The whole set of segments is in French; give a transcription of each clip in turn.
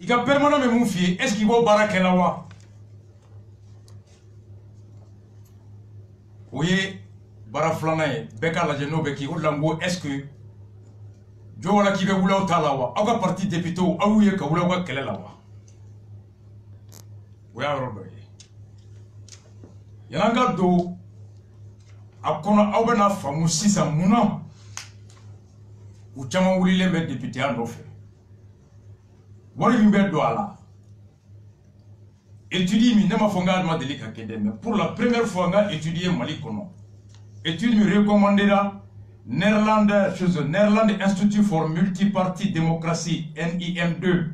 Il a permanent me moufier. Est-ce qu'il va au Barakelawa? Oui, Baraflanae, Beka la Genobeki, Oulango, est-ce que Joala qui veut ou Talawa, Awa parti député ou Aouye Kaoulawa Kelelawa? Oui, Robert. Yananga do Akona Aubena Famusisa Mouna ou Chama William député à l'offre. What do you mean Douala? Étudier Minema Fonga Madelika Kedem. Pour la première fois, on a étudié Mali Kono. Étude me recommandera Néerlande Institute for Multiparty Democracy, NIM2.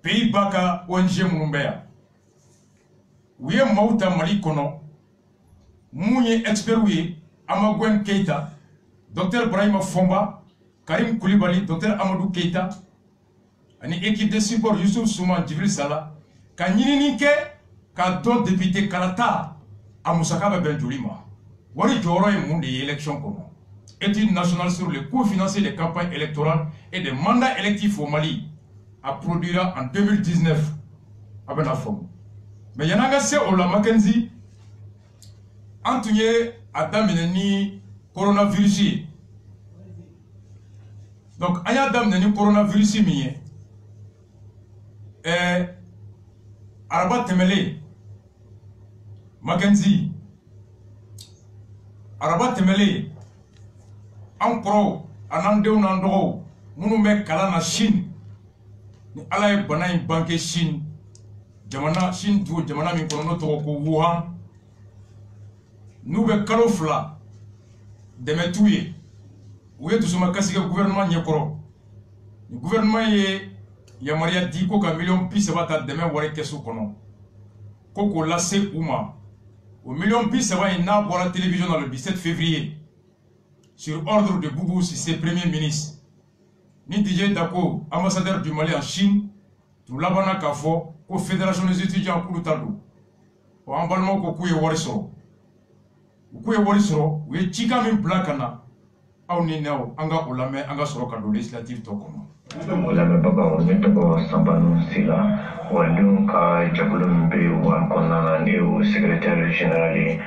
Pays Baka ONG Moumbea. Oui, Mauta Mali Kono. Mounié expert oui, Amagwen Keita, Dr Brahima Fomba, Karim Koulibaly, Dr Amadou Keita, une équipe de support Youssouf Souma, Djibril Salah, Kanyinike, Kadon député Kalata, Amoussaka Benjoulima. Wari Joro et Monde des élections communes. Étude nationale sur les coûts financiers des campagnes électorales et des mandats électifs au Mali a produira en 2019 avec la forme. Mais il y en a qui ont la Mackenzie, Anthony Adam ni coronavirus. Donc, il y a Adam coronavirus. Arabat Temele, Mackenzie, Arabat Temele, Ankro, Anandeo Nando, Mounoumé Kalana Chine, ni Alaye Banaï Banque Chine, Jamana Chine, tout Jamana Mikono Toko Wuhan, nous be Kalofla, Demetouye, où est tout ce que le gouvernement Nyekoro. Le gouvernement est. Yamaria dit qu'un million pis va ta demain voir qu'est-ce qu'on Koko lassé Ouma. Au million pis ça va y na voir la télévision dans le 17 février. Sur ordre de Boubou si c'est premier ministre. Ni DJ Dako, ambassadeur du Mali en Chine, tout l'abana Kafo, qu'au fédération des étudiants pour le tableau. Au emballement Koku et Warisoro. Koku et Warisoro, où est Chikami Blakana, au Ninao, Anga Olame, Anga Sorokado législatif Tokono. Olame Baba, Nitoko Sambanu Sila, Wandunka, Jakulumbe, Wankona, Neo, secrétaire général,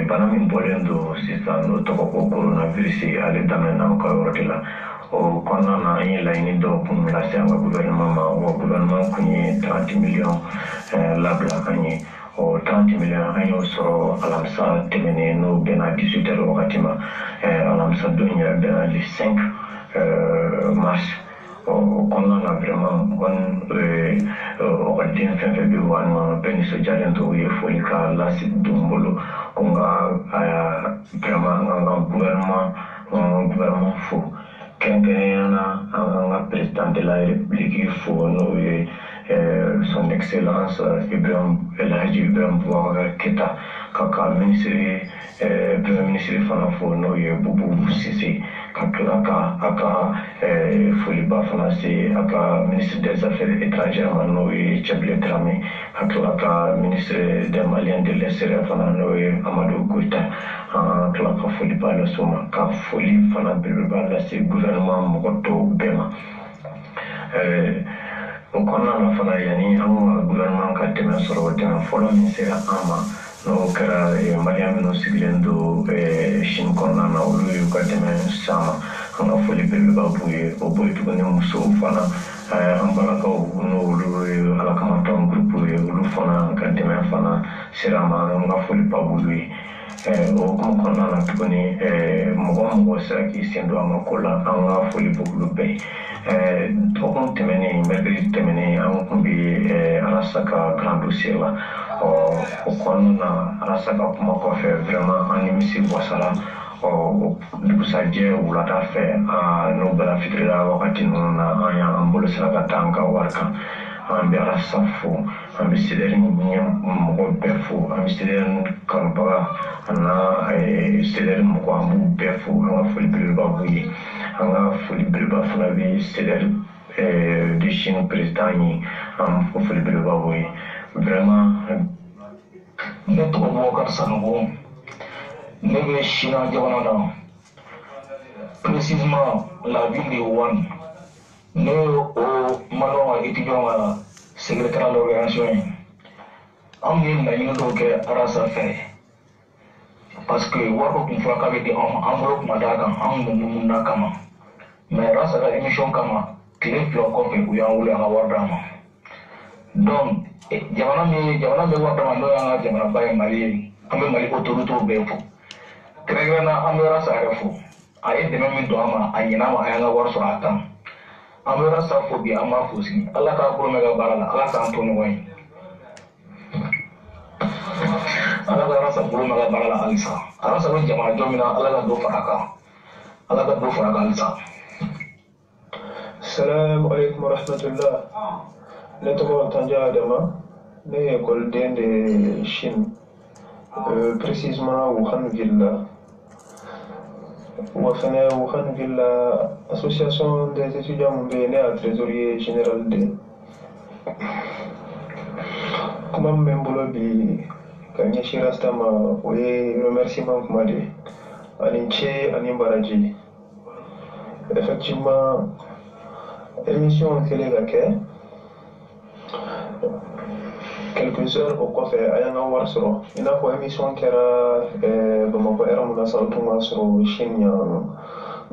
Banami Bolendo, Sistano, Toko coronavirus, Aledamena, Kaorotila, au Konana, Lainido, Pumilasa, gouvernement Kuni, 30 millions, Labla Kanye, au 30 millions, Soro, Alamsa, Temeneno, Bena 18 Rogatima, Alamsa Dunia, Bena 5 mars. On a vraiment organisé un fait de one péninsule jalento et folika la site dumbolo on a vraiment un gouvernement fou quelqu'un un président de la République fou son excellence Ibrahim El Hadji Ibrahim Boubacar Keïta kaka ministre premier ministre fana fo no ye Boubou Cissé kakilaka aka Foliba fana se aka ministre des affaires étrangères no ye Tchablé Dramé kakilaka ministre des Maliens de l'extérieur fana no ye Amadou Goïta kakilaka Foliba la soma ka foli fana beleba la se gouvernement mokoto bema on connaît la fana yani un gouvernement qui a tenu sur le terrain follow ministère ama no kera Mariam no siglendo Chine konna na olu ka tenu sama on a foli bebe babuye oboy to ne muso fana ambalaka no olu ala kama ton groupe olu fana ka tenu fana serama on a foli babuye o kuma konna na tugoni mo sera ki sendo amakola on a foli babuye Tokon temene, mercredi temene, kumbi arasaka grand dossier la. O konna arasaka kuma kofe vraiment animisi wasala. Dugusajɛ wulada fɛ n'o bɛɛ fitirila wagati ninnu na an y'an bolo sera ka taa an ka wari kan an bɛ Alasa fo an bɛ CDR mɔgɔw bɛɛ fo an bɛ CDR kanubaga ani CDR mɔgɔ an b'u bɛɛ fo an ka foli belebeleba b'u ye an ka foli belebeleba fana bɛ CDR de Chine président ye an b'o foli belebeleba b'u ye vraiment ne tɔgɔ Boubacar Sanogo. Les Chinois, précisément la ville de Wuhan, Nous, au Malon, étudiants secrétaire de l'organisation, on vient de Arasa fait. Parce que Wako Kumfra avait enveloppe Madaka, en Kama. Mais Rasa la émission Kama, qui est plus encore que Ouyan Wardama. Donc, Jamana me Wardama, no Jamana Bay Mali, Amé Mali Autoruto Befo. Kregana Amera Sarafo. Aye de même Doama, Ayanama Ayana Warsorata. Amera Safobi, Amafusi, Alaka Promega Barala, Alaka Antonio Wayne. Alaga rasa bulu maga barala alisa. Arasa ko jama jomina alaga do faraka. Alaga do faraka alisa. Assalamu alaikum wa rahmatullah. Ne tomo tanja adama ne école de Chine. Précisément Wuhan Ville. Wuhan Ville, association des étudiants moumbénais à trésorier général de Comment Mbembolo bi Kanyeshi Rastama, oui, remerciement Kumade, Aninche, Animbaraji. Effectivement, émission Télégake, quelques heures au café, Ayanga Warsoro. Il y a une émission qui era Bamako Eramuna Saltuma sur Chine,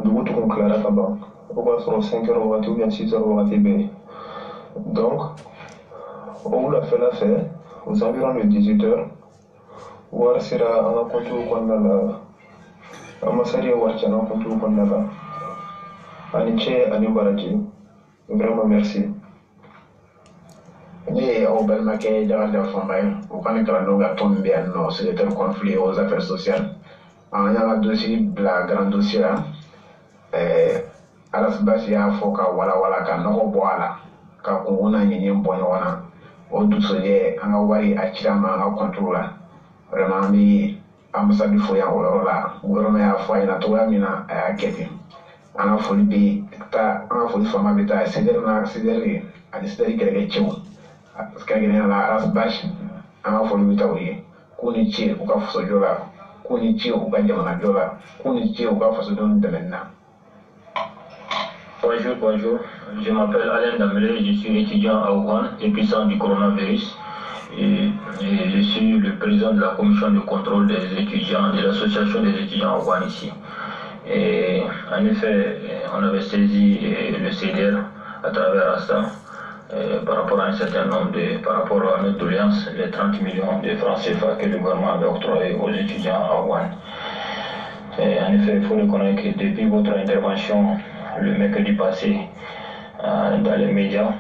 Doutou Clara Kaba, au Warsoro 5 heures ou bien 6 heures au ATB. Donc, on l'a fait aux environs de 18 heures. War sera en contour qu'on a la Amasari Warchan en contour qu'on a la Aniche Animbaraji. Vraiment merci. Ni au Belmake, Jaral de Fambay, au Panicanoga tombé en secrétaire conflit aux affaires sociales. En y a un dossier, la grande dossier, à la Sebastian Foka, Walla, Kano, Boala, Kakuna, Yin Boyona, au Dussoye, en Awari, Achirama, en contrôle. Vraiment, mi ambassade foya wala gouvernement ya foya na to yamina aketi ana foli bi ta ana foli fama beta sideri ani sideri kele chew parce que ngene na rasbash ana foli bita wi kuni chi ku ka fuso jola kuni chi ku ka jamana jola kuni chi ku ka fuso don demenna. Bonjour, je m'appelle Alain Damele, je suis étudiant à Wuhan, épicentre du coronavirus. Et je suis le président de la commission de contrôle des étudiants, de l'association des étudiants à Wuhan ici. Et en effet, on avait saisi le CDR à travers ASTA par rapport à un certain nombre par rapport à notre doléance, les 30 millions de francs CFA que le gouvernement avait octroyés aux étudiants à Wuhan. Et en effet, il faut reconnaître que depuis votre intervention, le mercredi passé, dans les médias,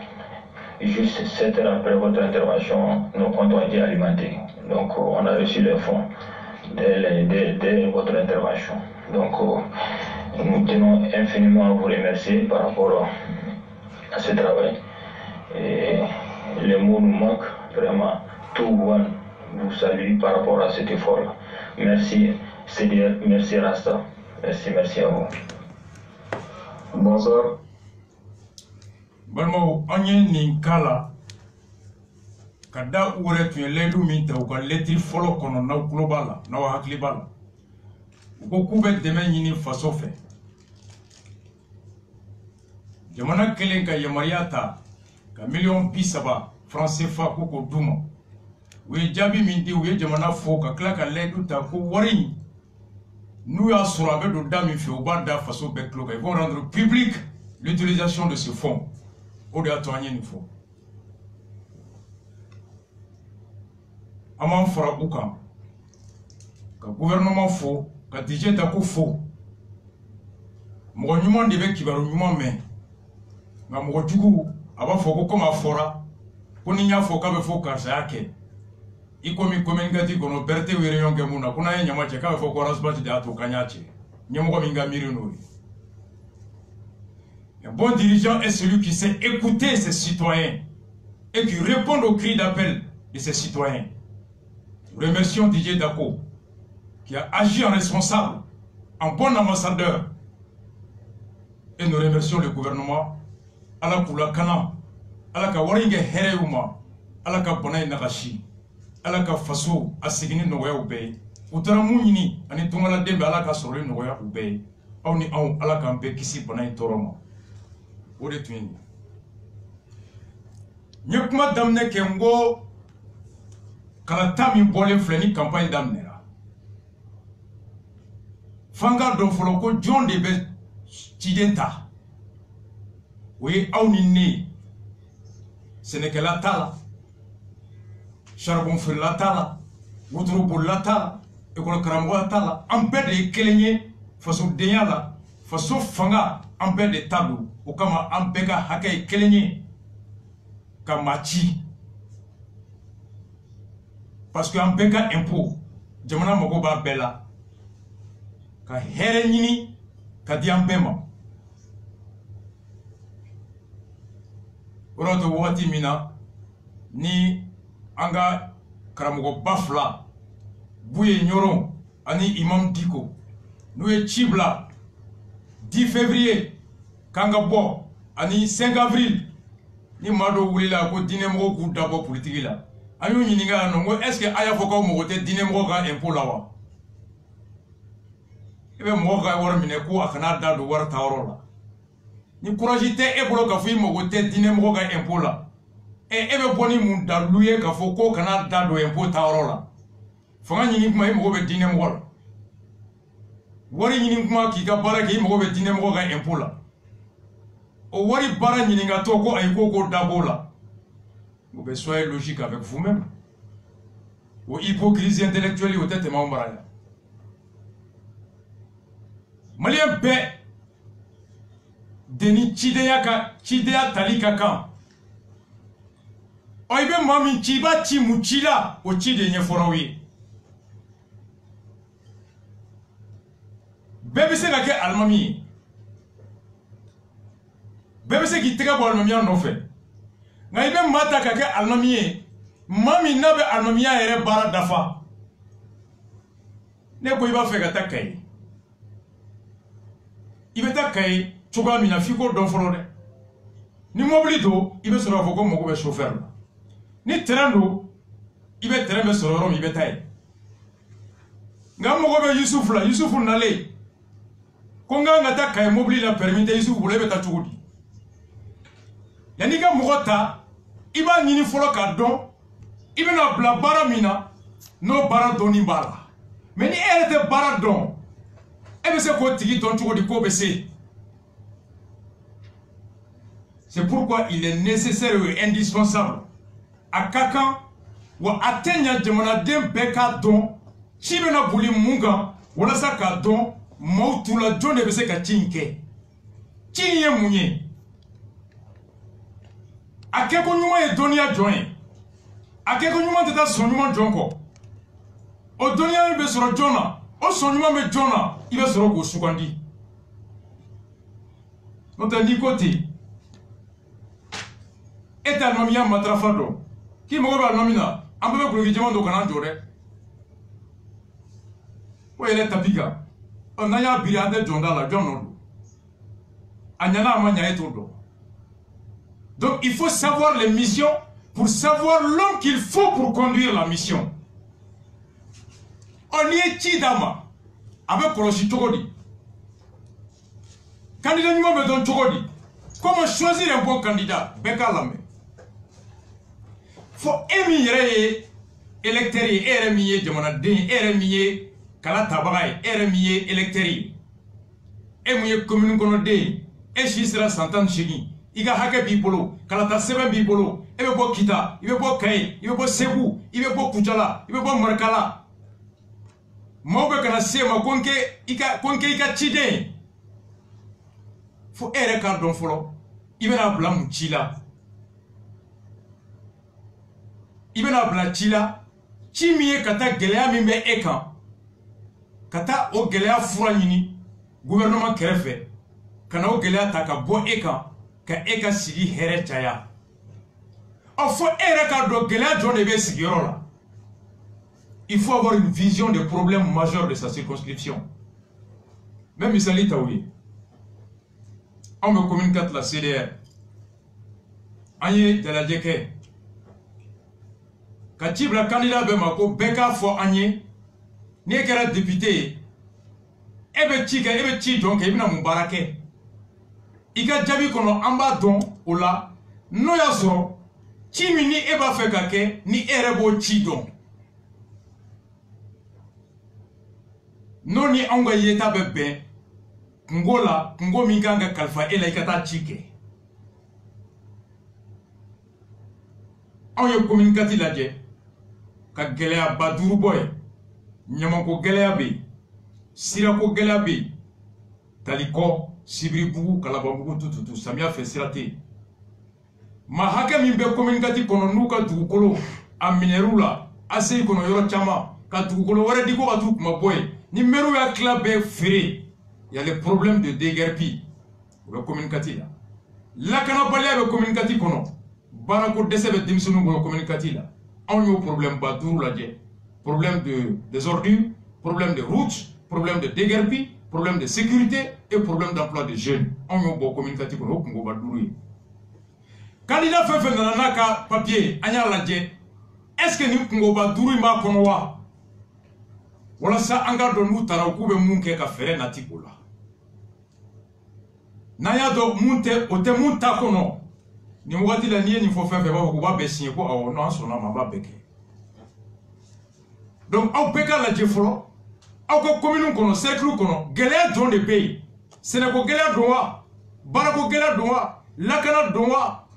juste 7 heures après votre intervention, nos comptes ont été alimentés. Donc, on a reçu les fonds dès votre intervention. Donc, nous tenons infiniment à vous remercier par rapport à ce travail. Et les mots nous manquent, vraiment. Tout le monde vous salue par rapport à cet effort-là. Merci CDR, merci Rasta, merci à vous. Bonsoir. Balmo anye ninkala kada ure tu ledu minta uka letri folo kono na globala na wa haklibala uko kube deme nyini faso fe jamana kelenka yamariata ka million pisaba francs CFA koko duma we jabi mindi we jamana fo ka klaka ledu ta ko wari nous ya surabe do dami fe obada faso beklo ils vont rendre public l'utilisation de ce fonds. Ode atoanye ni fo aman fara uka ka gouvernement fo ka DJ Dako fo mo nyuma de be kibaru nyuma me nga mo jugu aba fo ko koma fora ko ni nya fo ka be fo ka sa yake ikomi ngati kono berte were yonge muna kuna nyama che ka fo ko rasbati de ato kanyache nyemo ko minga mirino. Un bon dirigeant est celui qui sait écouter ses citoyens et qui répond aux cris d'appel de ses citoyens. Nous remercions DJ Dako qui a agi en responsable, en bon ambassadeur. Et nous remercions le gouvernement ala kula kana, ala ka waringe hereuma, ala ka bonay nagashi, ala ka faso asigini noya ube. Utara munyini ani tungala dembe ala ka sori noya ube. Auni au ala ka mbe kisi bonay toroma. o de tun ye nin ye. N ye kuma daminɛ kɛ n ko kalata min bɔlen filɛ ni campagne daminɛra f'an k'a dɔn fɔlɔ ko jɔn de bɛ ciden ta o ye aw ni ne ye. Sɛnɛkɛla t'a la, charbon feerela t'a la, wotoro bolila t'a la, école karamɔgɔya t'a la, an bɛɛ de ye kelen ye fasodenya la, faso fanga an bɛɛ de ta don. O kama an bɛɛ ka hakɛ ye kelen ye ka maa ci. Parce que an bɛɛ ka impôt jamana mago b'a bɛɛ la ka hɛrɛ ɲini ka di an bɛɛ ma. O de y'a to wagati min na ni an ka karamɔgɔba fila Buye Ɲɔrɔn ani Imam Diko n'u ye ci bila 10 février k'an ka bɔ ani 5 avril ni maa dɔ wulila ko diinɛmɔgɔw k'u dabɔ politiki la. An y'u ɲininka yan nɔ ko est-ce que a y'a fɔ k'aw mago tɛ diinɛmɔgɔ ka impôt la wa? I bɛ mɔgɔ ka wari minɛ ko a kana da don wari ta yɔrɔ la. Ni courage tɛ e bolo k'a fɔ i mago tɛ diinɛmɔgɔ ka impôt la, e bɛ bɔ ni mun dalu ye k'a fɔ ko kana da don impôt ta yɔrɔ la? Fanga ɲini kuma i mago bɛ diinɛmɔgɔ la, wari ɲini kuma k'i ka baara kɛ i mago bɛ diinɛmɔgɔ ka impôt la. O wari baara ɲininkatɔ ko ayi ko dab'o la. Vous pouvez soyez logique avec vous-même. O hypocrisie intellectuelle o tɛ tɛmɛ anw mara la. Maliyɛn bɛɛ deni cidenya tali ka kan. I bɛ maa min ci i b'a ci mun ci la o ci de ɲɛfɔra aw ye. Bɛɛ bɛ se ka kɛ alimami ye, bɛɛ bɛ se k'i tɛgɛ bɔ alimamiya nɔfɛ, nka i bɛ maa ta ka kɛ alimami ye maa min n'a bɛ alimamiya yɛrɛ baara dafa. Ne ko i b'a fɛ ka taa Kayi, i bɛ taa Kayi cogoya min na f'i k'o dɔn fɔlɔ dɛ. Ni mobili don i bɛ sɔrɔ k'a fɔ ko mago bɛ chauffeur la, ni terrain don i bɛ terrain bɛ sɔrɔ yɔrɔ min i bɛ taa yen. Nka mago bɛ Yusufu la, Yusufu nalen ko n ka kan ka taa Kayi mobili la permis tɛ Yusufu bolo, e bɛ taa cogo di? Yanni i ka mɔgɔ ta i b'a ɲini fɔlɔ k'a dɔn i bɛna bila baara min na n'o baara dɔnni b'a la. Mais ni e yɛrɛ tɛ baara dɔn e bɛ se k'o tigi dɔn cogo di k'o bɛ se? C'est pourquoi il est nécessaire et indispensable à ka kan wa a tɛ ɲa jamanaden bɛɛ k'a dɔn ci bɛna boli mun kan walasa k'a dɔn maaw t'u la jɔn de bɛ se ka ci in kɛ. Ci in ye mun ye? A kɛko ɲuman ye dɔnniya jɔn ye, a kɛko ɲuman tɛ taa sɔn ɲuman jɔn kɔ. O dɔnniya min bɛ sɔrɔ jɔn na, o sɔn ɲuman bɛ jɔn na, i bɛ sɔrɔ k'o sugandi. N'o tɛ n'i ko ten e tɛ alimamiya matarafa dɔn k'i mago bɛ alimami na, an bɛɛ bɛ guloki jɛman don kana an jɔ dɛ. O yɛlɛ tapi kan n'an y'a biri an tɛ jɔn da la, jɔn nɔ don? A ɲana a ma ɲa e t'o dɔn. Donc il faut savoir les missions pour savoir l'homme qu'il faut pour conduire la mission. On y est ci d'a ma a bɛ kɔlɔsi cogo di? Candidat ɲuman bɛ dɔn cogo di? Comment choisir un bon candidat? Bɛɛ k'a lamɛn. Fo e min yɛrɛ ye électeur ye, e yɛrɛ min ye jamanaden ye, e yɛrɛ min ye kala tabaga ye, e yɛrɛ min ye électeur ye, e mun ye commune kɔnɔden ye, e si sera 118, i ka hakɛ b'i bolo, kalata sɛbɛn b'i bolo, e bɛ bɔ Kita, i bɛ bɔ Kayi, i bɛ bɔ Segu, i bɛ bɔ Kucala, i bɛ bɔ Marikala. Maaw bɛ kana se ma ko n kɛ i ka ciden ye. Fo e yɛrɛ k'a dɔn fɔlɔ i bɛna bila mun ci la. I bɛna bila ci la, ci min ye ka taa gɛlɛya min bɛ e kan, ka taa o gɛlɛya fura ɲini gouvernement kɛrɛfɛ, ka na o gɛlɛya ta ka bɔ e kan, ka e ka sigi hɛrɛ caya. Fo e yɛrɛ k'a dɔn gɛlɛya jɔn de bɛ sigiyɔrɔ la. Il faut avoir une vision des problèmes majeurs de sa circonscription. Même misali ta o ye. An bɛ commune 4 la CDR. An ye jalajɛ kɛ. Ka ci bila candidat bɛɛ ma ko bɛɛ k'a fɔ an ye n'e kɛra député ye e bɛ ci kɛ, e bɛ ci jɔn kɛ, i bɛna mun baara kɛ? i ka jaabi kɔnɔ an b'a dɔn o la n'o y'a sɔrɔ ci min ni e b'a fɛ ka kɛ ni e yɛrɛ b'o ci dɔn n'o ni anw ka yeta bɛ bɛn kungo la kungo min kan ka kalifa e la i ka taa ci kɛ anw ye communiqué lajɛ ka gɛlɛya ba 5 bɔ ye ɲamako gɛlɛya bɛ yen sirako gɛlɛya bɛ yen talikɔ sibiribugu kalabanbugu tututu samiya fɛ sira tɛ yen maa hakɛ min bɛ communiqué kɔnɔ n'u ka dugukolo a minɛr'u la ACI kɔnɔ yɔrɔ caman ka dugukolo wɛrɛ di ko ka t'u kuma bɔ yen ni mairie y'a tila bɛɛ feere il y a les problèmes de déguerpi o bɛ communiqué la lakanabaliya bɛ communiqué kɔnɔ baarako dɛsɛ bɛ denmisɛnninw kɔnɔ communiqué la anw y'o problème ba 5 lajɛ problème des ordures problème de routes problème de déguerpi problème de sécurité et problème d'emploi des jeunes anw y'o bɔ communiqué kɔnɔ o kungo ba 5 ye candidat fɛn fɛn nana n'a ka papier an y'a lajɛ est-ce que nin kungo ba 5 in b'a kɔnɔ wa walasa an ka dɔn n'u taara k'u bɛ mun kɛ ka fɛɛrɛ nati o la n'an y'a dɔn mun tɛ o tɛ mun ta kɔnɔ nin wagati la n'i ye nin fɔ fɛn fɛn b'a fɔ k'u b'a bɛɛ signé ko awɔ n'an sɔnna ma an b'a bɛɛ kɛ donc aw bɛɛ ka lajɛ fɔlɔ aw ka commune kɔnɔ cercle kɔnɔ gɛlɛya jɔn de bɛ yen sɛnɛko gɛlɛya don wa baarako gɛlɛya don wa lakana don wa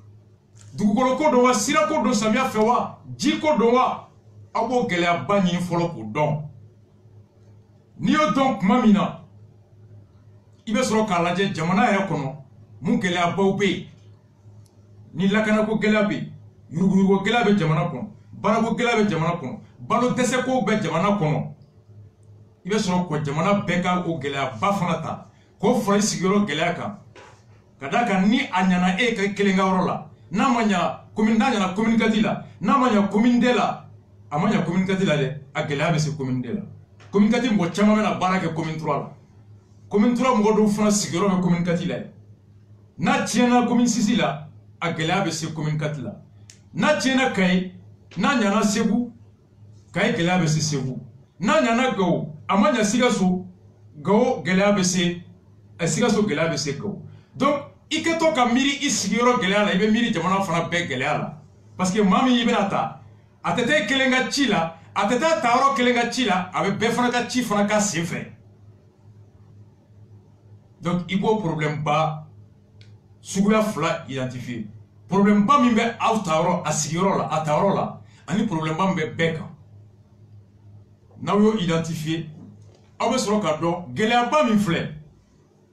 dugukolo ko don wa sirako don samiya fɛ wa jiko don wa aw b'o gɛlɛyaba ɲini fɔlɔ k'o dɔn n'i y'o dɔn tuma min na i bɛ sɔrɔ k'a lajɛ jamana yɛrɛ kɔnɔ mun gɛlɛyabaw bɛ yen ni lakanako gɛlɛya bɛ yen yuruguyurugu gɛlɛya bɛ jamana kɔnɔ baarako gɛlɛya bɛ jamana kɔnɔ balo dɛsɛko bɛ jamana kɔnɔ i bɛ sɔrɔ ko jamana bɛɛ ka o gɛlɛyaba fana ta k'o fara i sigiyɔrɔ gɛlɛya kan ka d'a kan ni a ɲɛna e ka kelen ka yɔrɔ la n'a ma ɲa commune n'a ɲɛna communiqué la n'a ma ɲa commune de la a ma ɲa communiqué la dɛ a gɛlɛya bɛ se commune de la communiqué mɔgɔ caman bɛna baara kɛ commune 3 la commune 3 mɔgɔ dɔw fana sigiyɔrɔ bɛ communiqué la n'a tiɲɛna commune 6 la a gɛlɛya bɛ se commune 4 la n'a tiɲɛna Kayi n'a ɲana Segu Kayi gɛlɛya bɛ se Segu n'a ɲana Gawo a ma ɲa Sikaso Gawo gɛlɛya bɛ se Sikaso gɛlɛya bɛ se Gawo donc i kɛ to ka miiri i sigiyɔrɔ gɛlɛya la i bɛ miiri jamana fana bɛɛ gɛlɛya la parce que maa min i bɛna ta a tɛ taa kelen ka ci la a tɛ taa ta yɔrɔ kelen ka ci la a bɛ bɛɛ fana ka ci fana ka sen fɛ donc i b'o problème ba suguya 2 identifier problème ba min bɛ aw ta yɔrɔ a sigiyɔrɔ la a ta yɔrɔ la ani problème ba min bɛ bɛɛ kan n'aw y'o identifier aw bɛ sɔrɔ ka dɔn gɛlɛyaba min filɛ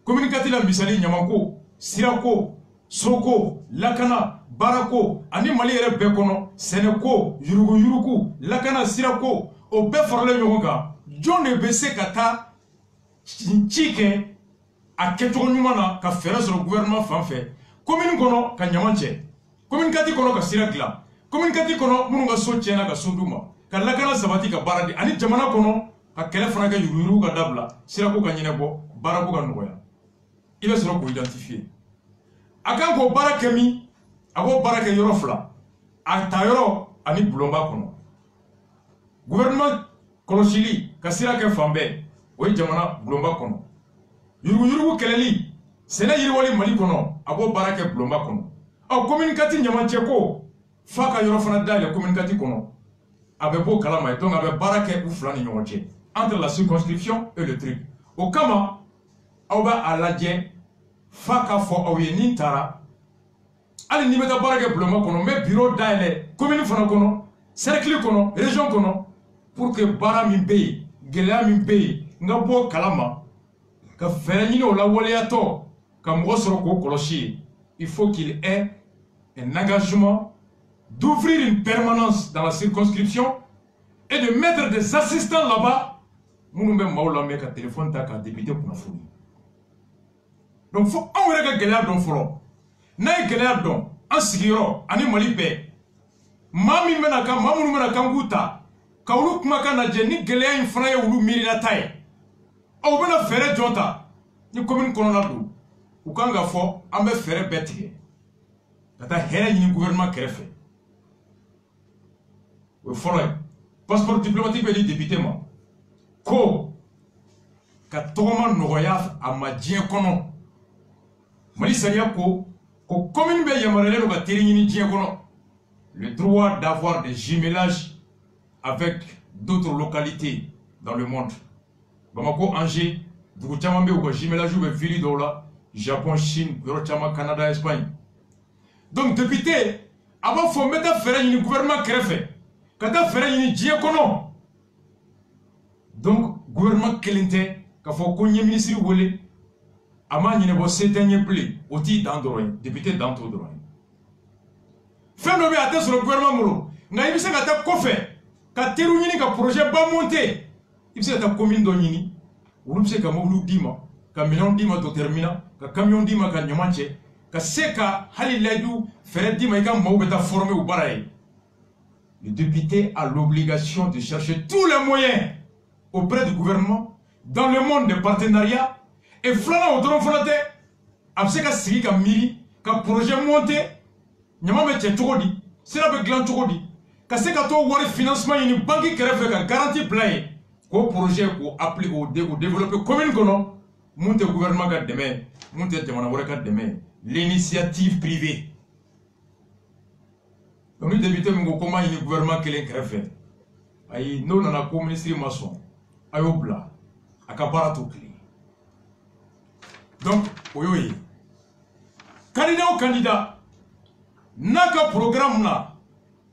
communiqué la misali ɲamako sirako soko lakana baarako ani Mali yɛrɛ bɛɛ kɔnɔ sɛnɛko yuruguyurugu lakana sirako o bɛɛ faralen ɲɔgɔn kan jɔn de bɛ se ka taa ci kɛ a kɛcogo ɲuman na ka fɛɛrɛ sɔrɔ gouvernement fan fɛ commune kɔnɔ ka ɲaman cɛ communiqué kɔnɔ ka sira dilan communiqué kɔnɔ minnu ka so tiɲɛna ka so d'u ma ka lakana sabati ka baara di ani jamana kɔnɔ ka kɛlɛ fana kɛ yuruguyurugu ka dabila sirako ka ɲɛnabɔ baarako ka nɔgɔya i bɛ sɔrɔ k'o identifier a kan k'o baara kɛ min a b'o baara kɛ yɔrɔ 2 a ta yɔrɔ ani bulonba kɔnɔ gouvernement kɔlɔsili ka sira kɛ fan bɛɛ o ye jamana bulonba kɔnɔ yuruguyurugu kɛlɛli sɛnɛ yiriwali Mali kɔnɔ a b'o baara kɛ bulonba kɔnɔ ɔ communiqué ɲamacɛ ko f'a ka yɔrɔ fana dayɛlɛ communiqué kɔnɔ a bɛ b'o kalama ye donc a bɛ baara kɛ u 2 ni ɲɔgɔn cɛ entre la circonscription et le truc o kama aw bɛ a lajɛ f'a ka fɔ aw ye ni taara hali n'i bɛ taa baara kɛ bulonba kɔnɔ n bɛ bureau dayɛlɛ commune fana kɔnɔ cercle kɔnɔ région kɔnɔ pour que baara min bɛ yen gɛlɛya min bɛ yen n ka bɔ kalama ka fɛɛrɛ ɲini o la waleyatɔ ka mɔgɔ sɔrɔ k'o kɔlɔsi ye il faut qu'il ait un engagement d'ouvrir une permanence dans la circonscription et de mettre des assistants là-bas minnu bɛ maaw lamɛn ka téléphone ta ka député kunnafoni donc fo anw yɛrɛ ka gɛlɛya dɔn fɔlɔ n'a ye gɛlɛya dɔn an sigiyɔrɔ ani Mali bɛɛ maa minnu bɛna kan k'u ta ka olu kumakan lajɛ ni gɛlɛya in fana ye olu miirinata ye aw bɛna fɛɛrɛ jɔn ta ni commune kɔnɔna don u kan ka fɔ an bɛ fɛɛrɛ bɛɛ tigɛ ka taa hɛrɛ ɲini gouvernement kɛrɛfɛ o ye fɔlɔ ye passeport diplomatique bɛ di député ma ko ka tɔgɔma nɔgɔya a ma diɲɛ kɔnɔ Mali Saria ko commune be yamarele no ka teringini dié kono le droit d'avoir des jumelages avec d'autres localités dans le monde. Bamako, Angers, dugu caman be u ka jumelage be ville dɔw la, Japon, Chine, yɔrɔ caman, Canada, Espagne. Donc député a b'a fɔ n bɛ taa fɛɛrɛ ɲini gouvernement kɛrɛfɛ ka taa fɛɛrɛ ɲini diɲɛ kɔnɔ. Donc gouvernement kelen tɛ k'a fɔ ko n ye ministre wele a m'a ɲɛnabɔ se tɛ n ye bilen, o t'i dan dɔrɔn ye, député dan t'o dɔrɔn ye. Fɛn dɔ bɛ a tɛ sɔrɔ gouvernement bolo nka i bɛ se ka taa kɔfɛ ka teriw ɲini ka projet ba monter, i bɛ se ka taa commune dɔ ɲini olu bɛ se ka mobile d'i ma, ka minɛnw d'i ma docteur Mina, ka camion d'i ma ka ɲaman cɛ, ka se ka hali layidu fɛɛrɛ d'i ma i ka maaw bɛ taa former u baara ye. Le député a l'obligation de chercher tous les moyens auprès du gouvernement dans le monde des partenariats et filanan o dɔrɔn fana tɛ a bɛ se ka sigi ka miiri ka projet monter ɲaman bɛ cɛ cogo di, sira bɛ dilan cogo di, ka se ka to wari financement ɲini banque kɛrɛfɛ ka garantie bila yen k'o projet k'o appliquer o développer commune kɔnɔ mun tɛ gouvernement ka dɛmɛ mun tɛ jamana wɛrɛ ka dɛmɛ, l'initiative privée. Donc ni député min ko ma ɲini gouvernement kelen kɛrɛfɛ ayi n'o nana ko ministre ma sɔn a y'o bila a ka baara to kelen. Donc o y'o ye. Candidat o candidat n'a ka programme na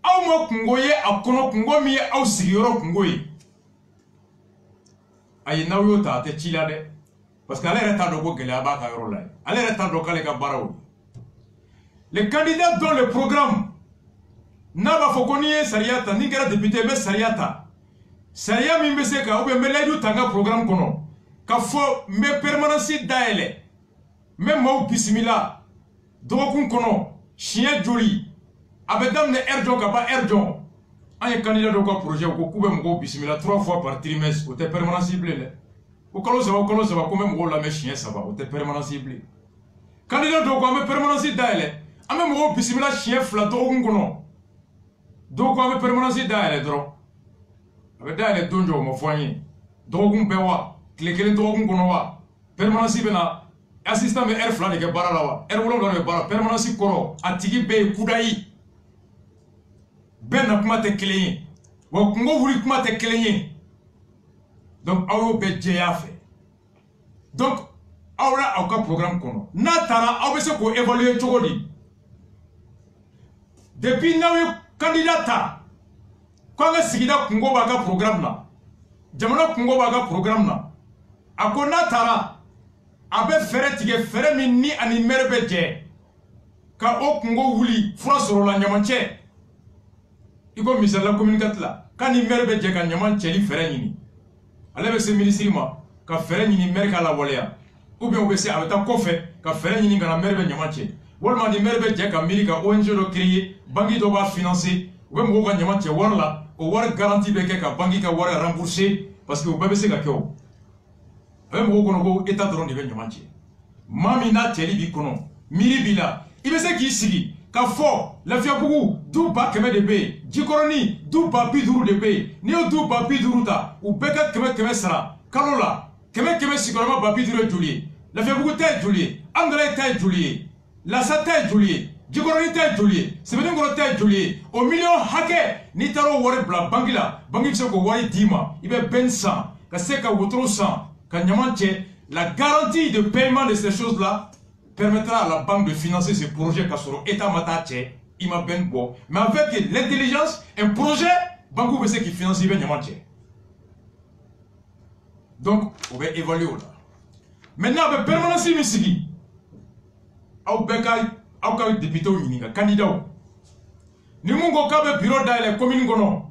aw ma kungo ye a kɔnɔ kungo min ye aw sigiyɔrɔ kungo ye ayi n'aw y'o ta a tɛ ci la dɛ parce que ale yɛrɛ t'a dɔn ko gɛlɛya b'a ka yɔrɔ la ye, ale yɛrɛ t'a dɔn k'ale ka baara o. Les candidats dont le programme n'a b'a fɔ ko n'i ye sariya ta, n'i kɛra député i bɛ sariya ta, sariya min bɛ se ka ou bien n bɛ layidu ta n ka programme kɔnɔ ka fɔ n bɛ permanence dayɛlɛ n bɛ maaw bisimila dɔgɔkun kɔnɔ siɲɛ joli a bɛ daminɛ heure jɔn ka ban heure jɔn. An ye candidat dɔw ka projet ko k'u bɛ mɔgɔw bisimila 3 fois par trimestre, o tɛ permanence bilen dɛ. O kalo saba ko n bɛ mɔgɔw lamɛn siɲɛ 3, o tɛ permanence bilen. Candidat dɔw ko an bɛ permanence dayɛlɛ an bɛ mɔgɔw bisimila siɲɛ 2 dɔgɔkun kɔnɔ. Dɔw ko an bɛ permanence dayɛlɛ dɔrɔn a bɛ dayɛlɛ don jɔ o ma fɔ an ye, dɔgɔkun bɛɛ wa, tile kelen dɔgɔkun kɔnɔ wa, permanence bɛ na assistant bɛ heure 2 de kɛ baara la wa, heure 7 de bɛ baara. Permanence kɔrɔ a tigi bɛɛ ye kudayi, bɛɛ na kuma tɛ kelen ye wa kungo wuli kuma tɛ kelen ye. Donc aw y'o bɛɛ jɛya fɛ. Donc aw la aw ka programme kɔnɔ n'a taara aw bɛ se k'o évaluer cogo di. Depuis n'aw ye candidat ta k'an ka sigida kungo b'a ka programme na, jamana kungo b'a ka programme na, a ko n'a taara a bɛ fɛɛrɛ tigɛ fɛɛrɛ min ni ani maire bɛ jɛ ka o kungo wuli fura sɔrɔ la ɲaman cɛ. I ko misali la commune 4 la k'a ni maire bɛ jɛ ka ɲaman cɛli fɛɛrɛ ɲini, ale bɛ se ministre ma ka fɛɛrɛ ɲini maire k'a lawaleya, ou bien u bɛ se a bɛ taa kɔfɛ ka fɛɛrɛ ɲini ka na maire bɛ ɲaman cɛ, walima ni maire bɛ jɛ ka miiri ka ONG dɔ créer, banque dɔ b'a financer, u bɛ mɔgɔw ka ɲaman cɛ wari la, o wari garantie bɛ kɛ ka banque ka wari rembourser parce que u bɛɛ bɛ se ka kɛ o. A bɛ mɔgɔw kɔnɔ ko état dɔrɔn de bɛ ɲaman cɛ. Maa min n'a cɛli b'i kɔnɔ, miiri b'i la, i bɛ se k'i sigi ka fɔ Lafiyabugu du 100 de bɛ yen, Jikɔrɔni du 50 de bɛ yen, n'i y'o du 50 ta u bɛɛ ka 100 sara kalo la, 100 sigiyɔrɔma 50 ye joli ye, Lafiyabugu ta ye joli ye, Amudalayi ta ye joli ye, Lasa ta ye joli ye, Jikɔrɔni ta ye joli ye, Sɛbɛnnikɔrɔ ta ye joli ye. O miliyɔn hakɛ n'i taara o wari bila banque la, banque bɛ se k'o wari d'i ma, i bɛ bɛnni san ka se ka wotoro san ka ɲaman cɛ. La garantie de paiement de ces choses-là permettra à la banque de financer ce projet ka sɔrɔ état ma taa cɛ i ma bɛnni bɔ, mais avec l'intelligence un projet banque bɛ se k'i financer i bɛ ɲaman cɛ. Donc o bɛ évaluer o la. Maintenant a bɛ permanence min sigi aw bɛɛ ka aw ka députéw ɲininka candidat ni mun ko k'a bɛ bureau dayɛlɛ commune kɔnɔ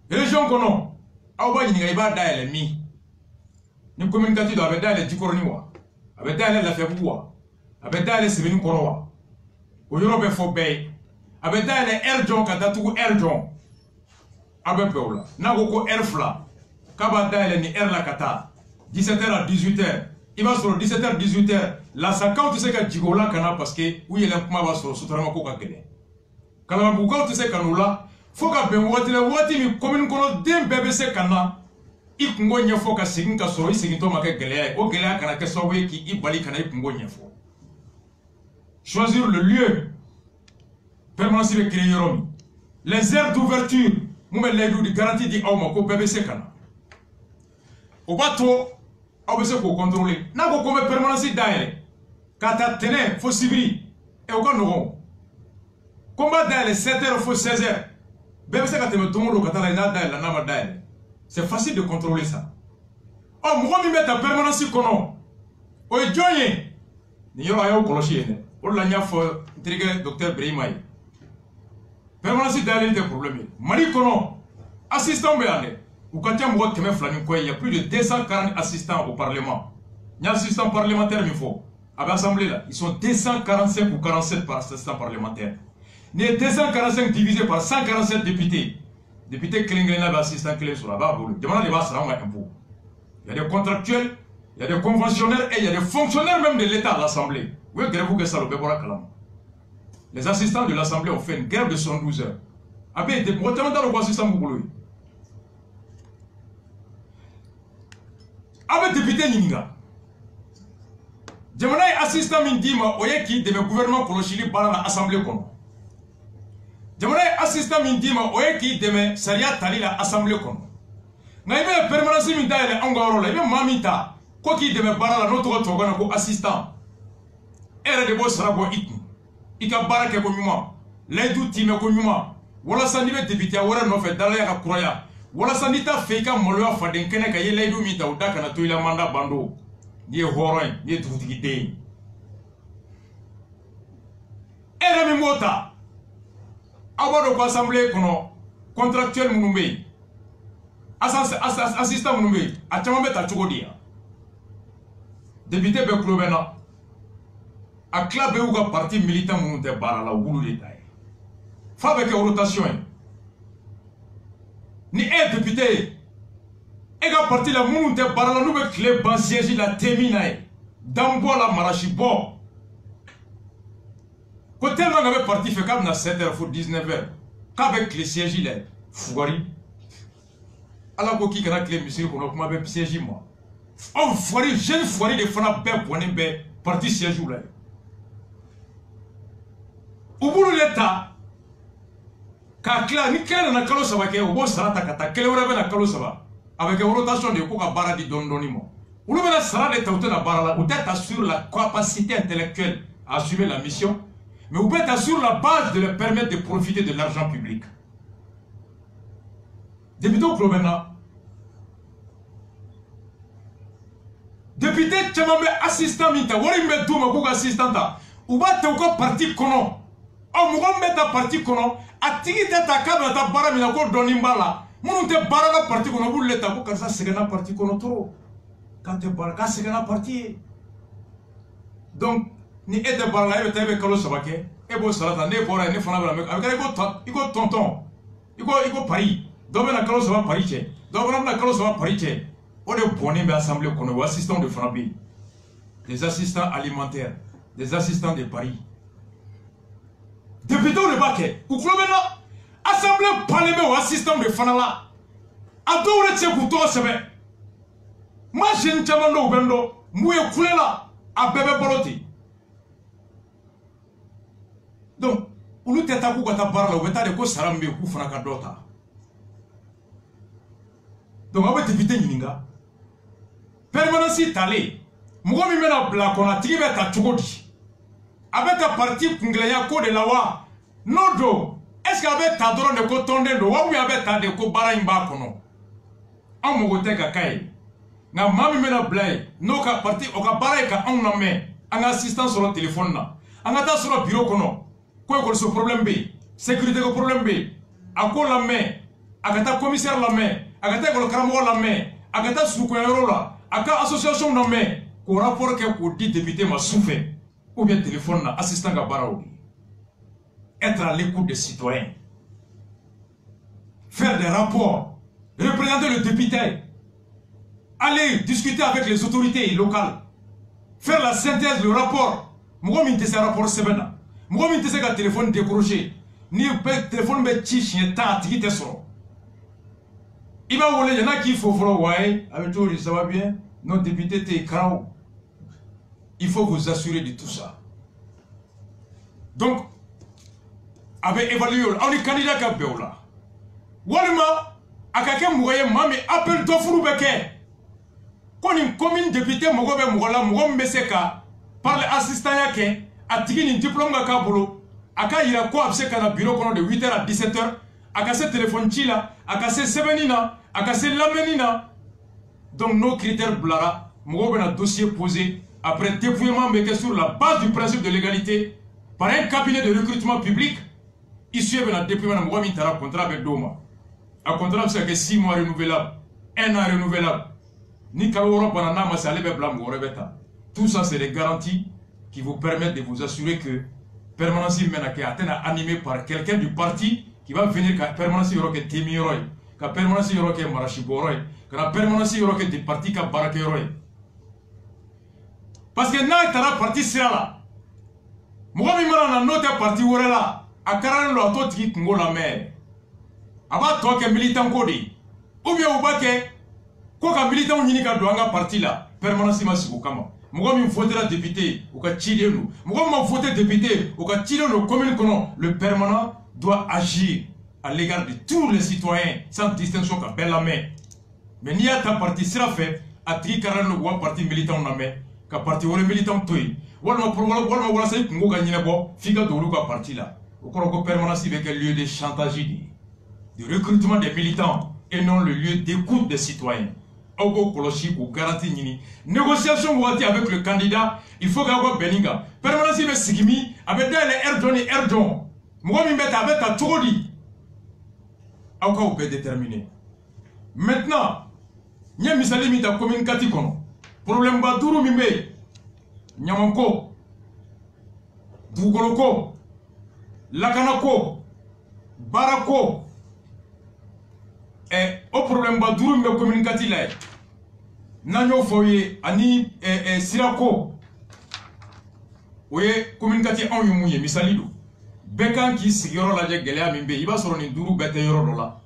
région kɔnɔ aw b'a ɲininka i b'a dayɛlɛ min. Ni commune 4 don a bɛ dayɛlɛ Jikɔrɔni wa, a bɛ dayɛlɛ Lafiyabugu wa, a bɛ dayɛlɛ Sɛbɛnnikɔrɔ wa, o yɔrɔ bɛ fɔ bɛɛ ye. A bɛ dayɛlɛ heure jɔn ka datugu heure jɔn, a bɛ bɛn o la. N'a ko ko heure 2 k'a b'a dayɛlɛ ni heure la ka taa 17h à 18h, i b'a sɔrɔ 17h 18h Lasakaw tɛ se ka jigin o la ka na parce que u yɛlɛ kuma b'a sɔrɔ sotarama ko ka gɛlɛn. Kalabanbugukaw tɛ se ka n'o la fo ka bɛn waati la waati min commune kɔnɔ den bɛɛ bɛ se ka na i kungo ɲɛfɔ ka segin ka sɔrɔ i segintɔ ma kɛ gɛlɛya ye. O gɛlɛya kana kɛ sababu ye k'i bali kana i kungo ɲɛfɔ. choisir le lieu permanence de créer les aires d'ouverture nous mettons les garanties di awma ko BBC kana au bateau ABC ko contrôler na ko comme permanence d'aile kata tene fo sibiri et au non combat d'aile 7h faut 16h BBC ka teme tomodo kata la d'aile la nama d'aile c'est facile de contrôler ça oh moi mi mettre permanence kono o joye ni yo ayo koloshi ne o la nya fo intrigue docteur Brahimay permanence d'aller des problèmes. Mali Kono, assistant Béane, ou quand il y a plus de 240 assistants au Parlement. Il y a assistants parlementaires, il faut. À l'Assemblée, là, ils sont 245 ou 47 par assistant parlementaire. Il y a 245 divisés par 147 députés. Députés Klingena, assistant Klingena sur la barre, demandez les basses, il y a des contractuels, il y a des conventionnels et il y a des fonctionnaires même de l'État à l'Assemblée. Oui, grève que ça le bébora kalam. Les assistants de l'Assemblée ont fait une grève de 112 heures. Avec des assistants avec député Ninga. J'aimerais assistant Mindima, Oyeki de mes gouvernements Kolochili par l'Assemblée Kono. J'aimerais assistant Mindima, Oyeki de mes Saria Tali l'Assemblée Kono. Naïve permanence Minda et Angorola, il y a Mamita, quoi qui de mes barra notre Togonako assistant. Ere de Boss Rabo Itni. Ika barake ko nyuma laidu time ko nyuma wala sandi be député wala no fe dala ya kuraya wala sandi ta fe ka molo fa den kene ka ye laidu mi ta udaka na toila manda bando ni horoy ni tutiki de era mi mota abado ko assemblée kono contractuel munumbe assistant munumbe atama beta chogodia député be klobena a club ou un parti militant monté par la boulot détail. Fa avec rotation. Ni un député. Et un parti la monté par la nouvelle clé ban siège la terminae. Dambo la marachibo. Quand tellement avait parti fait comme na 7h pour 19h. Qu'avec les sièges là. Fouari. Alors ko ki kana clé monsieur ko kuma be siège moi. On fouari jeune fouari de fana be boné be parti siège là. Au bout de l'État, quand ni clair na kalo sabake au sarata kata kele ora bena kalo saba avec une rotation de koka baradi dondonimo. Ou le bena sarade tauté na barala ou d'être sur la capacité intellectuelle à assumer la mission, mais ou peut-être sur la base de leur permettre de profiter de l'argent public. Député Klobena, député Tchamambe assistant minta, wari mbe douma koka assistanta, ou ba te ko parti kono. Oh, mon bête parti kono, a tigi ta kabla ta bara mina ko donimbala. Mon te bara la parti kono vous l'État ko kansa segana parti kono trop. Quand te bara ka segana parti. Donc ni ede bara la yete kalo sabake e bo salata ne bora ne fana bala avec iko tonton. Iko Paris. Dobe na kalo saba Paris che. Dobe na kalo saba Paris che. O de boné be assemblée kono assistants de Frabi. Des assistants alimentaires, des assistants de Paris. Député de Baké, ou Flomena, assemblée parlement ou assistant de Fanala, adore ce couteau sebe. Moi j'ai une chamando bendo, moué Kulela, à bébé Boloti. Donc, ou nous t'étabou quand ta barre, ou t'as de quoi sarambe ou franacadota. Donc, avec député Ninga, permanence talé, moi mi mena blakona, tigé ta chogodi. Avec ta partie Kunglaya ko de la wa nodo est-ce qu'avec ta drone de cotonde do wa ou avec ta de ko bara imba kono en mogote ka kai na mami mena blay no ka partie o ka bara ka on na me en assistance sur le téléphone na en ata sur le bureau kono ko ce problème be sécurité ko problème be ako la me akata commissaire la me akata ko karamo la me akata suko yoro la aka association na me ko rapport ke ko dit député ma souffert ou bien téléphone, assistant Gabaraoui. Être à l'écoute des citoyens. Faire des rapports. Représenter le député. Aller discuter avec les autorités locales. Faire la synthèse, le rapport. Moi, je me rapport semaine. Moi, je me un téléphone décroché. Ni un téléphone de chien, ta tigite soro. Il m'a volé, il y en a qui faut voir, ouais, avec tout, ça va bien. Notre député était écran. Il faut vous assurer de tout ça. Donc, avait évalué, on est candidat à Béola. Walima, à quelqu'un moyen, mami, appelle Dofuru Beke. Quand une commune député, Mogobe Mogola, Mogom Beseka, par l'assistant Yake, a tiré un diplôme à Kabolo, a Kaira Ko Abseka na bureau de 8h à 17h, a cassé téléphone Chila, a cassé Sevenina, a cassé Lamenina. Donc, nos critères Blara, Mogobe a un dossier posé, après dépouillement, mais sur la base du principe de l'égalité, par un cabinet de recrutement public, issu de dépouillement de Mogobe Intara contrat avec Doma. Un contrat, c'est 6 mois renouvelable, 1 an renouvelable. Ni Kaloro Banana, c'est aller blanc, tout ça, c'est des garanties qui vous permettent de vous assurer que permanence Menake est animée par quelqu'un du parti qui va venir qu'à permanence Yoroke Temiroy, qu'à permanence Yoroke Marachiboroy, qu'à permanence Yoroke du parti qu'à Barakeroy. Parce que n'a pas parti sera là. Moi, je suis un autre parti où est là. À 40 ans, tout qui est la mer. Avant toi qui est militant codé. Ou bien au baquet. Quoi militant n'y a pas parti là. Permanence massive au Kama. Moi, je voterai député au cas Chilien. Moi, je voterai député au cas Chilien. Le permanent doit agir à l'égard de tous les citoyens sans distinction qu'à belle la main. Mais n'y a pas parti sera fait. À 40 ans, parti militant la main. Ka parti wala militant toy wala wala say ko ga nyine bo figa do lu ka parti là au ko permanence avec le lieu de chantage de recrutement des militants et non le lieu d'écoute des citoyens au ko koloshi ko garantie nyini négociation wati avec le candidat il faut ga go beninga permanence be sigimi avec les erdon mo mi beta avec ta todi au ko be déterminé maintenant nya misali mi ta commune kati kono problème Baduru Mimbe, Nyamanko, Dugoloko, Lakanako, Barako, et au problème Baduru Mimbe communicatif là, Nanyo Foye, Ani Sirako, Oye, communicatif en Yumuye, Misalido, Bekan qui siguro la Gelea Mimbe, il va sur une duru bête Yorodola,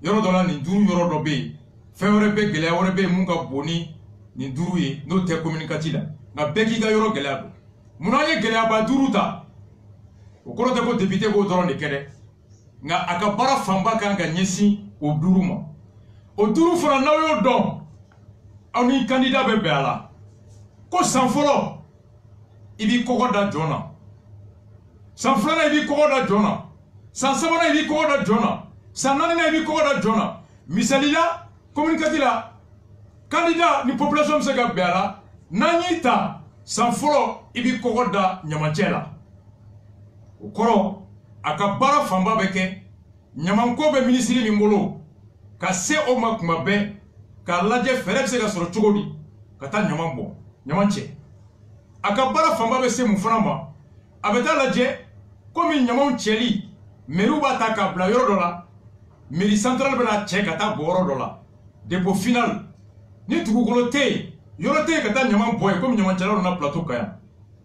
Yorodola, ni duru Yorodobe, Feurebe, Gelea Orebe, Munga Boni. Ni duru ye no te communicatif la na beki ga yoro gɛlɛya do muna ye gɛlɛya ba duru ta o kɔrɔ tɛ ko député b'o dɔrɔn de kɛ dɛ nka a ka baara fanba kan ka ɲɛsin o duru ma o duru fana n'aw y'o dɔn aw ni candidat bɛ bɛn a la ko san fɔlɔ i b'i kɔgɔ da jɔn na san filanan i b'i kɔgɔ da jɔn na san sabanan i b'i kɔgɔ da jɔn na san naaninan i b'i kɔgɔ da jɔn na misali la communicatif la candidat ni population bɛ se ka bɛn a la n'an y'i ta san fɔlɔ i b'i kɔgɔ da ɲamacɛ la o kɔrɔ a ka baara fanba bɛ kɛ ɲamanko bɛ minisiri min bolo ka se o ma kuma bɛɛ k'a lajɛ fɛɛrɛ bɛ se ka sɔrɔ cogo di ka taa ɲaman bɔ ɲaman cɛ a ka baara fanba bɛ se mun fana ma a bɛ taa lajɛ komi ɲamanw cɛli mairie b'a ta k'a bila yɔrɔ dɔ la mairie centrale bɛna cɛ ka taa bɔ yɔrɔ dɔ la dépôt final ni dugukolo tɛ yen yɔrɔ tɛ yen ka taa ɲaman bɔ yen komi ɲamancɛlaw nana plateau kan yan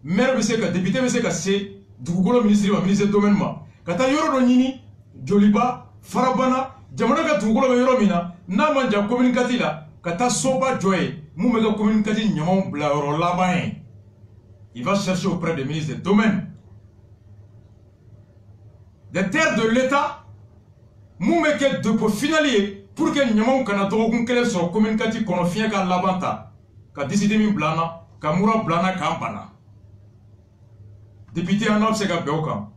maire bɛ se ka député bɛ se ka se dugukolo ministre ma ministre domaine ma ka taa yɔrɔ dɔ ɲini joliba farabana jamana ka dugukolo bɛ yɔrɔ min na n'a ma jan communicatif la ka taa soba jɔ yen mun bɛ ka communicatif ɲamanw bila yɔrɔ laban ye il va chercher auprès des ministres des domaines des terres de l'État mun bɛ kɛ dépôt final ye pour que ɲamanw kana dɔgɔkun kelen sɔrɔ communicatif kɔnɔ fiɲɛ ka laban ta ka décider min bila an na ka mura bila an na k'an bana député an n'a bɛ se ka bɛn o kan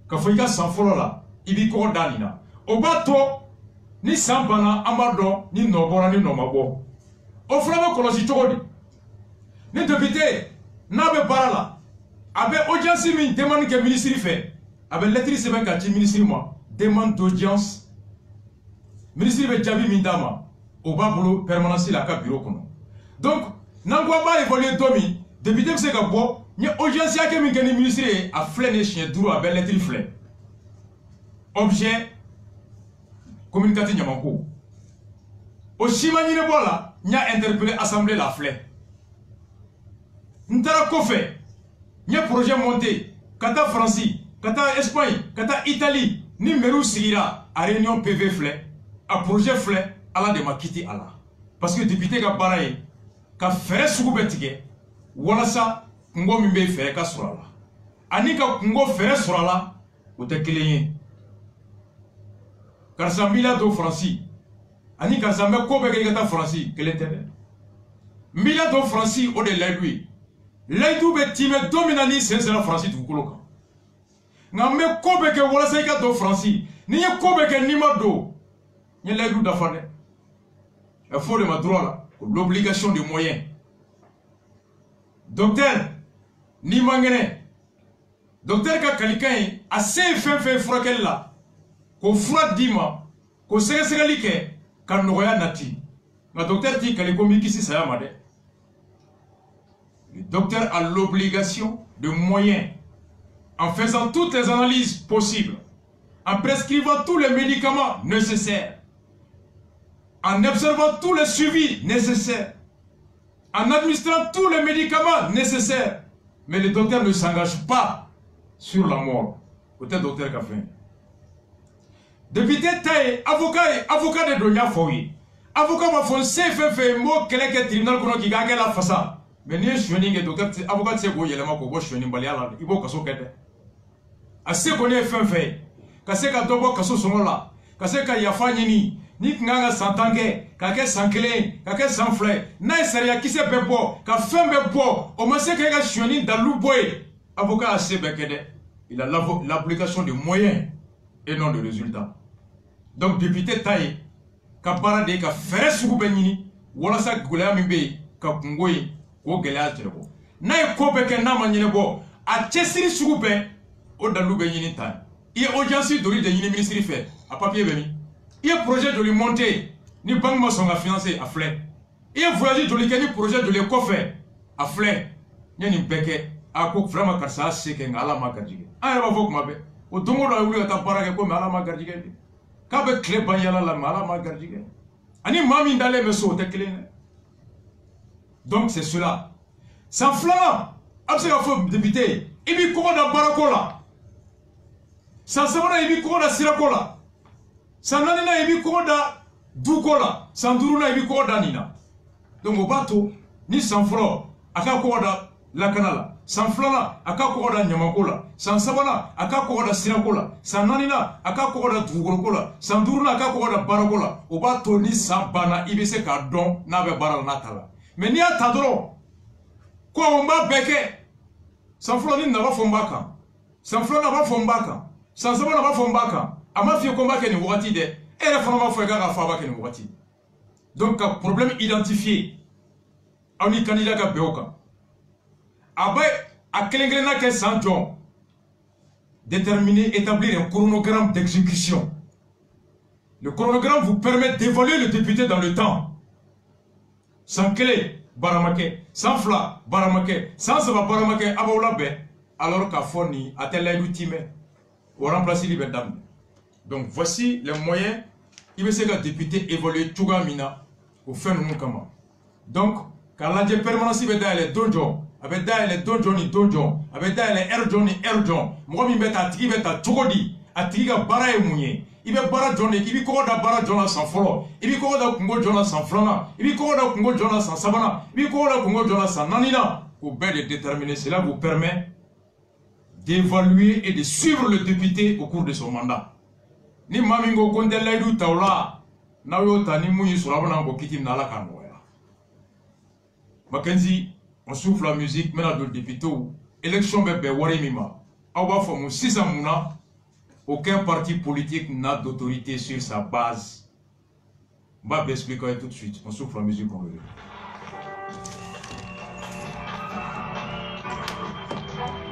ka fɔ i ka san fɔlɔ la i b'i kɔgɔ da nin na o b'a to ni san banna an b'a dɔn ni nɔ bɔra ni nɔ ma bɔ o fana bɛ kɔlɔsi cogo di ni député n'a bɛ baara la a bɛ audience min demande kɛ ministre fɛ a bɛ lettre sɛbɛn ka ci ministre ma demande d'audience ministre bɛ jaabi min d'a ma o b'a bolo permanence la a ka bureau kɔnɔ donc n'an ko an b'a évaluer don min député bɛ se ka bɔ n ye audience hakɛ min kɛ ni ministre ye a filɛ nin ye siɲɛ 5 a bɛ lettre filɛ objet communicatif ɲamanko o si ma ɲinibɔ la n y'a interpellé assemblée la filɛ n taara kɔfɛ n ye projet monté ka taa Faransi ka taa Espagne ka taa Italie ni maire sigira a réunion PV filɛ a projet filɛ ala de ma kiti a la parce que député ka baara ye ka fɛɛrɛ sugu bɛ tigɛ walasa kungo min bɛ fɛɛrɛ ka sɔrɔ a la Anika Kungo Ferre sera là, ou te cléé. Car ça mila do Franci. Anika ça me kobe kegata Franci, quel était. Mila do Franci, au de l'aidui. L'aidou be time dominani c'est la Franci du Koloka. N'a me kobe ke wala seika do Franci. Ni kobe ke nima do. Ni l'aidou d'afane. Il faut de ma droit là. L'obligation des moyens. Docteur, ni mangene. Docteur ka quelqu'un assez fait furakel là. Ko furat dima, ko segali ke kan noya nati. Ma docteur dit que les comiques ici ça made. Le docteur a l'obligation de moyens en faisant toutes les analyses possibles, en prescrivant tous les médicaments nécessaires, en observant tous les suivis nécessaires, en administrant tous les médicaments nécessaires. Mais le docteur ne s'engage pas sur la mort. Peut-être docteur Kafin. Député Taï, avocat de Donia Foyi. Avocat m'a foncé, fait mot, quelqu'un tribunal qui gagne la façade. Mais ni je suis docteur, avocat c'est quoi, il y a le mot que je suis balayala, il faut que ça soit. Assez qu'on est fait, qu'assez qu'à dobo que ce soit là, qu'assez qu'à yafani, ni kanga santangue, qu'à sankele, qu'à sanfle, n'a seria qui se bebo, qu'à fin bebo, au moins c'est qu'à chouani dans l'ouboy. Avocat assez bekede, il a l'application de moyens et non de résultats. Donc député Taï, qu'à parade, qu'à faire sous benini, wala sa goulea mimbe, qu'à kungoy, ou gelea tirebo. N'a kobe que n'a manilebo, à tessiri sous ben, au dalou benini tan. Il y a urgence de lui de yini ministre fait, à papier beni. Il y a projet de lui monter, ni banque maçon à financer, à flé. Il y a voyagé de lui ni projet de lui coffre, à flé. Il y a une beke, à quoi vraiment car ça c'est qu'un ala magadjige. Ah, il va voir comment be. Au dongo la ouli à ta parage comme ala magadjige. Kabe clé banyala la mala magadjige. Ani mami d'aller me sauter clé. Donc c'est cela. Sans flamme, absolument faut débuter. Il vit comment dans Barakola. Sans sabana, il vit comment dans Sirakola. Sans nanina, il vit comment dans Doukola. Sans Duruna, il vit comment dans Nina. Donc au bateau, ni sans froid, à quoi dans la canala. Sans flana, à quoi dans Nyamakola. Sans sabana, à quoi dans Sirakola. Sans nanina, à quoi dans Doukola. Sans Duruna, à quoi dans Barakola. Au bateau, ni sans bana, il vit ce cadon, n'avait baral natala. Mais ni à Tadro. Quoi on va beke? Sans flani n'a pas fombaka. Sans flana n'a pas fombaka. Sans sabana n'a pas fombaka. A ma fille combat qui est wati de. Et la femme va faire à Faba qui est wati. Donc, problème identifié. On y candidat à Beoka. Abai, à Kelengrena qui est Saint John. Déterminer, établir un chronogramme d'exécution. Le chronogramme vous permet d'évaluer le député dans le temps. Sans clé. Baramake, sans fla, baramake, sans saba baramake, abaoulabe, alors qu'à Foni, à tel l'ultime, au remplacer l'iberdam. Donc voici les moyens, il veut se que député évoluer Tchougamina au fin de mon kama. Donc, quand la permanence est dans les donjons, avec dans les donjons, avec dans les erjon, moi je vais à Tibi, à Tchogodi, à Tiga Bara et Mouye. Il veut bara John, il veut quoi bara John sans folo, il veut quoi Kungo John sans flana, il veut quoi Kungo John sans sabana, il veut quoi Kungo John sans nanina. Pour bien le déterminer, cela vous permet d'évaluer et de suivre le député au cours de son mandat. Ni mamingo kondelaidu taula, na yota ni mouyi surabana bokiti nala kangoya. Mackenzie, on souffle la musique, mais là de député, élection bébé warimima. Awa fomu 6 ans mouna. Aucun parti politique n'a d'autorité sur sa base. On va expliquer tout de suite. On souffle la musique, on veut.